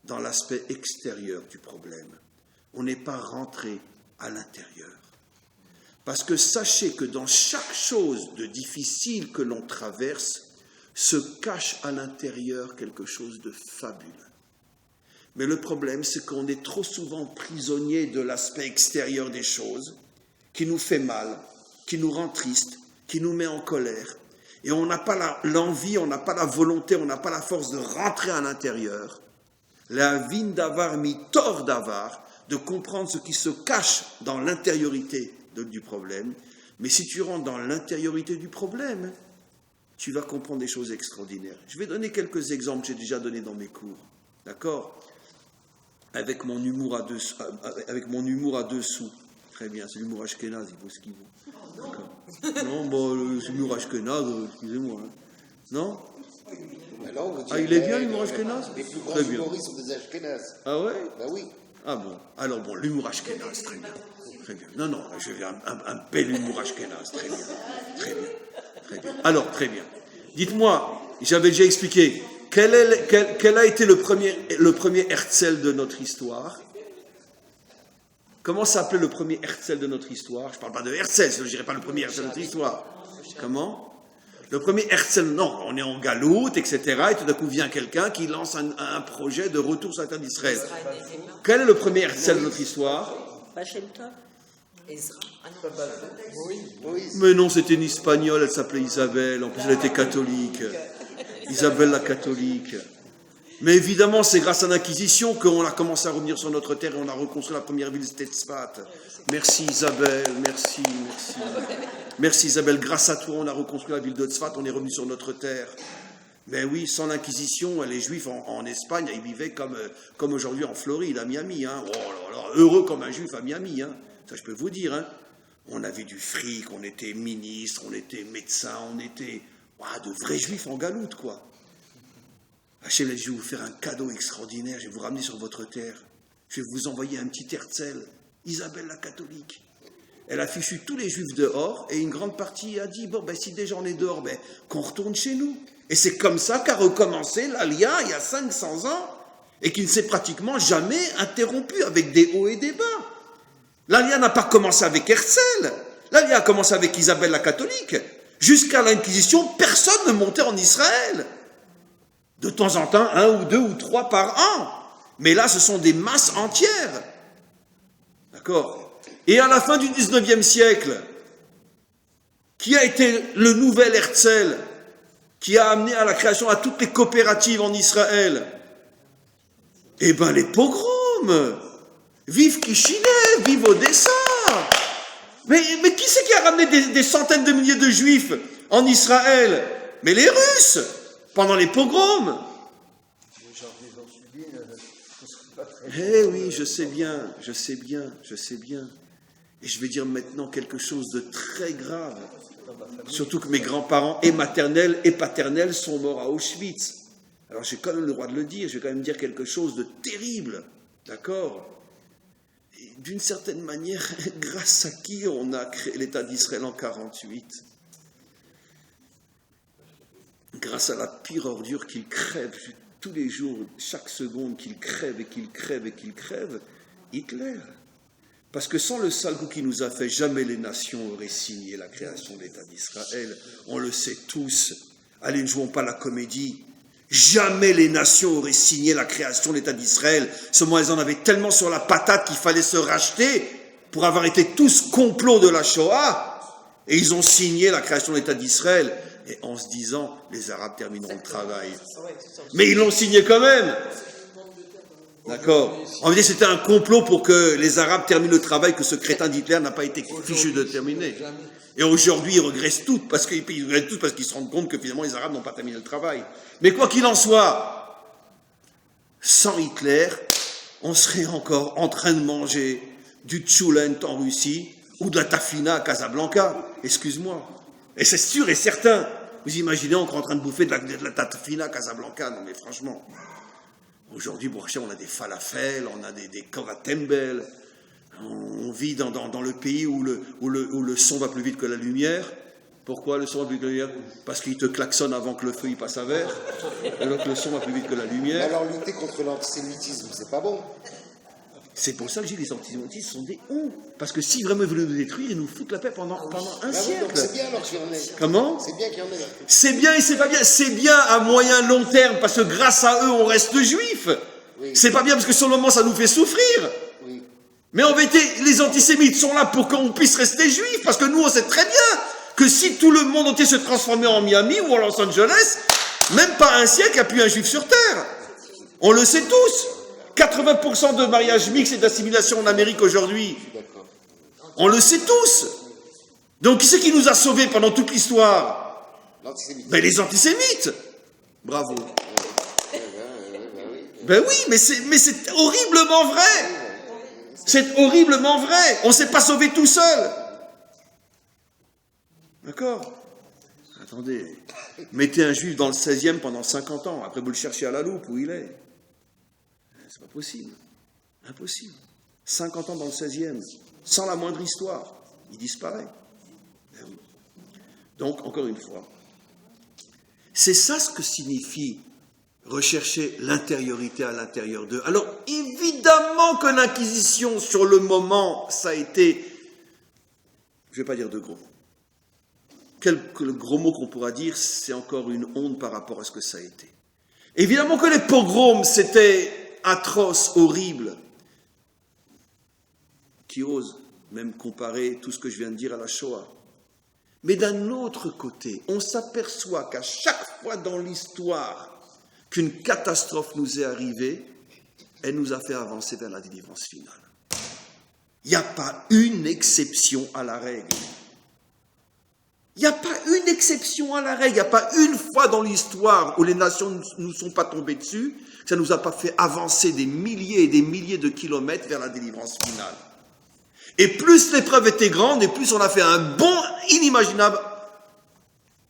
dans l'aspect extérieur du problème. On n'est pas rentré à l'intérieur. Parce que sachez que dans chaque chose de difficile que l'on traverse, se cache à l'intérieur quelque chose de fabuleux. Mais le problème, c'est qu'on est trop souvent prisonnier de l'aspect extérieur des choses, qui nous fait mal, qui nous rend triste, qui nous met en colère. Et on n'a pas l'envie, on n'a pas la volonté, on n'a pas la force de rentrer à l'intérieur. La vin d'avar mitor d'avar, de comprendre ce qui se cache dans l'intériorité du problème. Mais si tu rentres dans l'intériorité du problème, tu vas comprendre des choses extraordinaires. Je vais donner quelques exemples que j'ai déjà donnés dans mes cours. D'accord? Avec mon humour à deux sous. Très bien, c'est l'humour ashkénaze, il vaut ce qu'il vaut. D'accord. Non, bon, l'humour ashkénaze, excusez-moi. Hein. Non? Il est bien l'humour ashkénaze? Les plus grands très bien. humoristes sont des ashkénazes. Ah ouais? Ben oui. Ah bon, alors bon, l'humour ashkénaze, très bien. Très bien. Non, je vais un bel humour ashkénaze, très bien. Très bien. Très bien. Alors, très bien. Dites-moi, j'avais déjà expliqué, quel a été le premier Herzl de notre histoire? Comment s'appelait le premier Herzl de notre histoire? Je ne parle pas de Herzl, je ne dirais pas le premier Herzl de notre histoire. Comment? Le premier Herzl, non, on est en galoute, etc. Et tout d'un coup vient quelqu'un qui lance un projet de retour sur la terre d'Israël. Quel est le premier Herzl de notre histoire? Bachem Tov, Ezra. Mais non, c'était une Espagnole, elle s'appelait Isabelle, en plus elle était catholique. Isabelle la catholique. Mais évidemment, c'est grâce à l'Inquisition qu'on a commencé à revenir sur notre terre et on a reconstruit la première ville, c'était Tzfat. Merci Isabelle, merci. Merci Isabelle, grâce à toi, on a reconstruit la ville de Tzfat, on est revenu sur notre terre. Mais oui, sans l'Inquisition, les Juifs en Espagne, ils vivaient comme aujourd'hui en Floride, à Miami. Hein. Oh là là, heureux comme un Juif à Miami, hein. Ça je peux vous dire. Hein. On avait du fric, on était ministre, on était médecin, on était de vrais Juifs en galoute, quoi. Hachem a dit, je vais vous faire un cadeau extraordinaire, je vais vous ramener sur votre terre. Je vais vous envoyer un petit Herzl, Isabelle la catholique. Elle a fichu tous les Juifs dehors et une grande partie a dit, si déjà on est dehors, qu'on retourne chez nous. Et c'est comme ça qu'a recommencé l'Alia il y a 500 ans et qui ne s'est pratiquement jamais interrompu avec des hauts et des bas. L'Alia n'a pas commencé avec Herzl, l'Alia a commencé avec Isabelle la catholique. Jusqu'à l'Inquisition, personne ne montait en Israël. De temps en temps, 1 ou 2 ou 3 par an. Mais là, ce sont des masses entières. D'accord? Et à la fin du 19e siècle, qui a été le nouvel Herzl, qui a amené à la création à toutes les coopératives en Israël? Eh bien, les pogroms. Vive Kishinev, vive Odessa. Mais qui c'est qui a ramené des centaines de milliers de Juifs en Israël? Mais les Russes, pendant les pogroms. Eh oui, je sais bien. Et je vais dire maintenant quelque chose de très grave. Surtout que mes grands-parents, et maternels et paternels, sont morts à Auschwitz. Alors j'ai quand même le droit de le dire, je vais quand même dire quelque chose de terrible, d'accord? Et d'une certaine manière, grâce à qui on a créé l'État d'Israël en 1948? Grâce à la pire ordure qu'il crève tous les jours, chaque seconde qu'il crève et qu'il crève et qu'il crève, Hitler. Parce que sans le sale coup qu'il nous a fait, jamais les nations auraient signé la création de l'État d'Israël. On le sait tous. Allez, ne jouons pas la comédie. Jamais les nations auraient signé la création de l'État d'Israël. Seulement, elles en avaient tellement sur la patate qu'il fallait se racheter pour avoir été tous complots de la Shoah. Et ils ont signé la création de l'État d'Israël. Et en se disant, les Arabes termineront le travail. Mais ils l'ont signé quand même. D'accord. On veut dire que c'était un complot pour que les Arabes terminent le travail que ce crétin d'Hitler n'a pas été fichu de terminer. Et aujourd'hui, ils regrettent tout parce qu'ils se rendent compte que finalement les Arabes n'ont pas terminé le travail. Mais quoi qu'il en soit, sans Hitler, on serait encore en train de manger du tchoulent en Russie ou de la tafina à Casablanca. Excuse-moi. Et c'est sûr et certain. Vous imaginez encore en train de bouffer de la tafina à Casablanca? Non mais franchement. Aujourd'hui, on a des falafels, on a des koratembel. On vit dans le pays où le son va plus vite que la lumière. Pourquoi le son va plus vite que la lumière? Parce qu'il te klaxonne avant que le feu il passe à vert. Et donc le son va plus vite que la lumière. Alors lutter contre l'antisémitisme, c'est pas bon. C'est pour ça que je dis que les antisémitistes sont des hontes. Parce que si vraiment ils voulaient nous détruire, ils nous foutent la paix pendant un siècle. Donc c'est bien alors qu'il y en ait. Comment? C'est bien qu'il y en ait. C'est bien et c'est pas bien. C'est bien à moyen long terme parce que grâce à eux, on reste juifs. Oui. C'est pas bien parce que sur le moment, ça nous fait souffrir. Oui. Mais en vérité, les antisémites sont là pour qu'on puisse rester juifs. Parce que nous, on sait très bien que si tout le monde entier se transformait en Miami ou en Los Angeles, même pas un siècle, il n'y a plus un juif sur terre. On le sait tous. 80% de mariages mixtes et d'assimilation en Amérique aujourd'hui. On le sait tous. Donc, qui c'est qui nous a sauvés pendant toute l'histoire? L'antisémitisme. Ben, les antisémites. Bravo. Ben oui, mais c'est horriblement vrai. C'est horriblement vrai. On ne s'est pas sauvé tout seul. D'accord? Attendez. Mettez un juif dans le 16e pendant 50 ans. Après, vous le cherchez à la loupe où il est. C'est pas possible. Impossible. 50 ans dans le 16e, sans la moindre histoire. Il disparaît. Ben oui. Donc, encore une fois, c'est ça ce que signifie rechercher l'intériorité à l'intérieur d'eux. Alors, évidemment que l'Inquisition, sur le moment, ça a été... Je ne vais pas dire de gros. Le gros mot qu'on pourra dire, c'est encore une honte par rapport à ce que ça a été. Évidemment que les pogroms, c'était atroce, horrible. Qui ose même comparer tout ce que je viens de dire à la Shoah. Mais d'un autre côté, on s'aperçoit qu'à chaque fois dans l'histoire qu'une catastrophe nous est arrivée, elle nous a fait avancer vers la délivrance finale. Il n'y a pas une exception à la règle. Il n'y a pas une exception à la règle. Il n'y a pas une fois dans l'histoire où les nations ne nous sont pas tombées dessus, que ça ne nous a pas fait avancer des milliers et des milliers de kilomètres vers la délivrance finale. Et plus l'épreuve était grande, et plus on a fait un bond inimaginable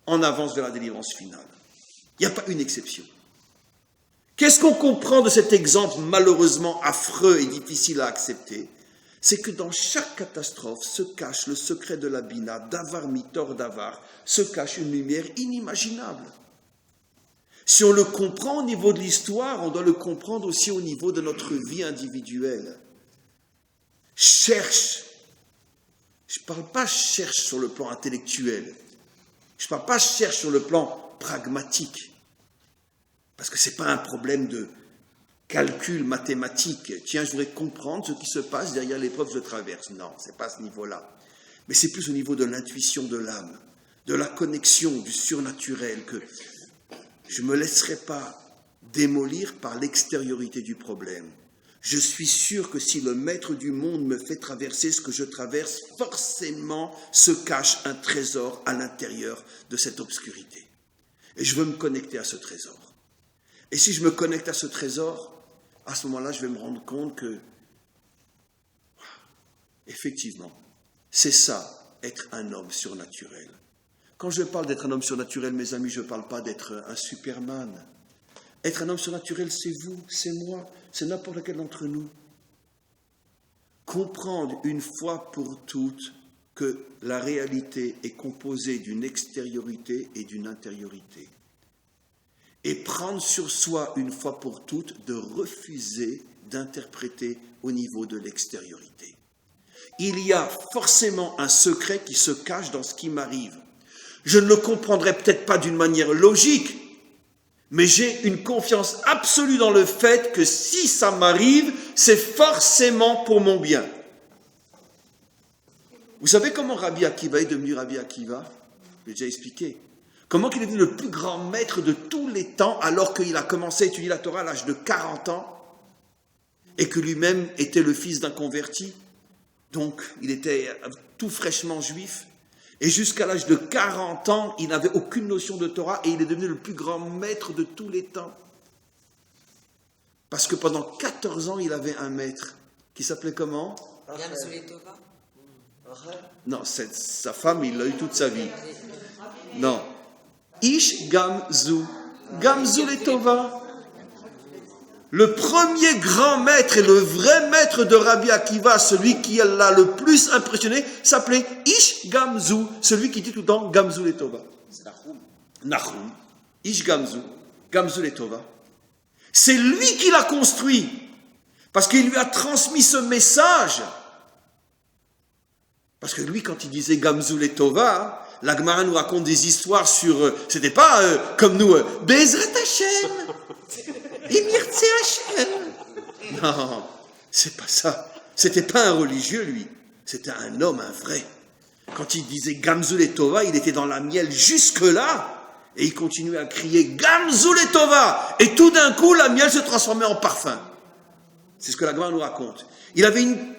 en avance vers la délivrance finale. Il n'y a pas une exception. Qu'est-ce qu'on comprend de cet exemple malheureusement affreux et difficile à accepter? C'est que dans chaque catastrophe se cache le secret de la Bina, d'avar mitor d'avar, se cache une lumière inimaginable. Si on le comprend au niveau de l'histoire, on doit le comprendre aussi au niveau de notre vie individuelle. Cherche. Je ne parle pas cherche sur le plan intellectuel. Je ne parle pas cherche sur le plan pragmatique. Parce que ce n'est pas un problème de calcul mathématique. Tiens, je voudrais comprendre ce qui se passe derrière l'épreuve que je traverse. Non, ce n'est pas à ce niveau-là. Mais c'est plus au niveau de l'intuition de l'âme, de la connexion, du surnaturel, que je ne me laisserai pas démolir par l'extériorité du problème. Je suis sûr que si le maître du monde me fait traverser ce que je traverse, forcément se cache un trésor à l'intérieur de cette obscurité. Et je veux me connecter à ce trésor. Et si je me connecte à ce trésor, à ce moment-là, je vais me rendre compte que, effectivement, c'est ça, être un homme surnaturel. Quand je parle d'être un homme surnaturel, mes amis, je ne parle pas d'être un Superman. Être un homme surnaturel, c'est vous, c'est moi, c'est n'importe lequel d'entre nous. Comprendre une fois pour toutes que la réalité est composée d'une extériorité et d'une intériorité. Et prendre sur soi une fois pour toutes de refuser d'interpréter au niveau de l'extériorité. Il y a forcément un secret qui se cache dans ce qui m'arrive. Je ne le comprendrai peut-être pas d'une manière logique, mais j'ai une confiance absolue dans le fait que si ça m'arrive, c'est forcément pour mon bien. Vous savez comment Rabbi Akiva est devenu Rabbi Akiva? Je l'ai déjà expliqué. Comment il est devenu le plus grand maître de tous les temps alors qu'il a commencé à étudier la Torah à l'âge de 40 ans et que lui-même était le fils d'un converti. Donc, il était tout fraîchement juif. Et jusqu'à l'âge de 40 ans, il n'avait aucune notion de Torah et il est devenu le plus grand maître de tous les temps. Parce que pendant 14 ans, il avait un maître qui s'appelait comment? Non, sa femme, il l'a eu toute sa vie. Non. Ish Gamzu. Gamzu Letova. Le premier grand maître et le vrai maître de Rabbi Akiva, celui qui l'a le plus impressionné, s'appelait Ish Gamzu, celui qui dit tout le temps Gamzu Letova. C'est Nahum. Nahum. Ish Gamzu. Gamzu Letova. C'est lui qui l'a construit, parce qu'il lui a transmis ce message. Parce que lui, quand il disait Gamzu Letova, la Gemara nous raconte des histoires sur... c'était pas comme nous, Bezrat Hashem, Imirtse Hashem. Non, c'est pas ça. C'était pas un religieux, lui. C'était un homme, un vrai. Quand il disait Gamzu Letova, il était dans la miel jusque-là, et il continuait à crier Gamzu Letova. Et tout d'un coup, la miel se transformait en parfum. C'est ce que la Gemara nous raconte. Il avait une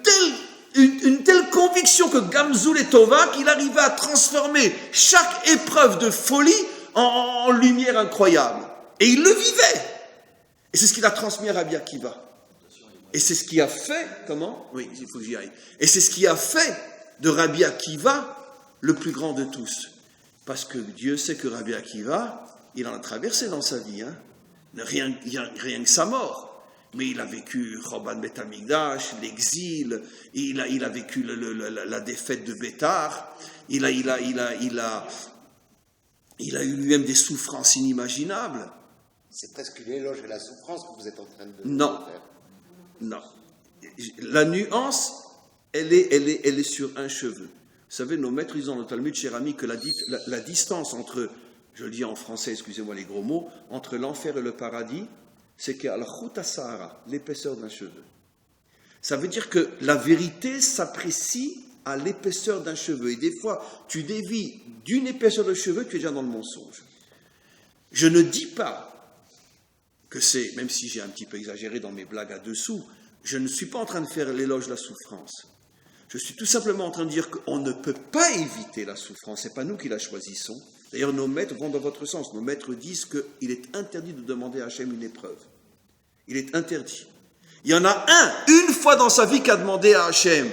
telle conviction que Gamzu Letova qu'il arrivait à transformer chaque épreuve de folie en lumière incroyable. Et il le vivait. Et c'est ce qu'il a transmis à Rabbi Akiva. Et c'est ce qui a fait, comment? Oui, il faut que j'y aille. Et c'est ce qui a fait de Rabbi Akiva le plus grand de tous. Parce que Dieu sait que Rabbi Akiva, il en a traversé dans sa vie, hein. Rien que sa mort. Mais il a vécu Choban Bet Hamikdash, l'exil, il a vécu la défaite de Bétar, il a eu lui-même des souffrances inimaginables. C'est presque l'éloge de la souffrance que vous êtes en train de Non, faire. non. La nuance, elle est sur un cheveu. Vous savez, nos maîtres disent dans le Talmud Shérami que la distance entre, je le dis en français, excusez-moi les gros mots, entre l'enfer et le paradis, c'est qu'à la Chouta Sahara, l'épaisseur d'un cheveu. Ça veut dire que la vérité s'apprécie à l'épaisseur d'un cheveu. Et des fois, tu dévis d'une épaisseur de cheveux, tu es déjà dans le mensonge. Je ne dis pas que c'est, même si j'ai un petit peu exagéré dans mes blagues à dessous, je ne suis pas en train de faire l'éloge de la souffrance. Je suis tout simplement en train de dire qu'on ne peut pas éviter la souffrance. Ce n'est pas nous qui la choisissons. D'ailleurs, nos maîtres vont dans votre sens. Nos maîtres disent qu'il est interdit de demander à Hachem une épreuve. Il est interdit. Il y en a une fois dans sa vie qui a demandé à Hachem.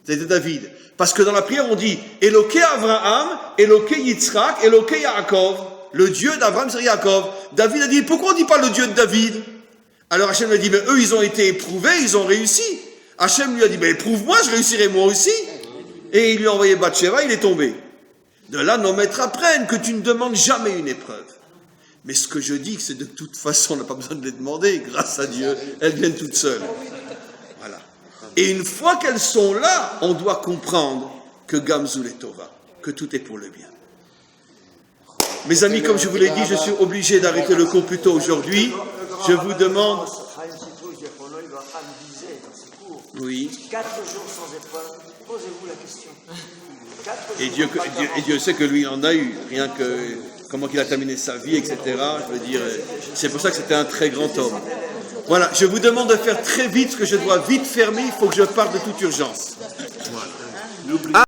C'était David. Parce que dans la prière, on dit « Eloké Avraham, Eloké Yitzhak, Eloké Yaakov » le Dieu d'Abraham, c'est Yaakov. David a dit « Pourquoi on ne dit pas le Dieu de David ?» Alors Hachem lui a dit « Mais eux, ils ont été éprouvés, ils ont réussi. » Hachem lui a dit « Éprouve-moi, je réussirai moi aussi. » Et il lui a envoyé Bathsheba, il est tombé. De là, nos maîtres apprennent que tu ne demandes jamais une épreuve. Mais ce que je dis, c'est de toute façon, on n'a pas besoin de les demander. Grâce à Dieu, elles viennent toutes seules. Voilà. Et une fois qu'elles sont là, on doit comprendre que Gamzu Letova, que tout est pour le bien. Mes amis, comme je vous l'ai dit, je suis obligé d'arrêter le cours plus tôt aujourd'hui. Je vous demande... Oui. 4 jours sans épreuve, posez-vous la question. Et Dieu sait que lui, il en a eu. Rien que comment il a terminé sa vie, etc. Je veux dire, c'est pour ça que c'était un très grand homme. Voilà, je vous demande de faire très vite, parce que je dois vite fermer. Il faut que je parte de toute urgence. Voilà.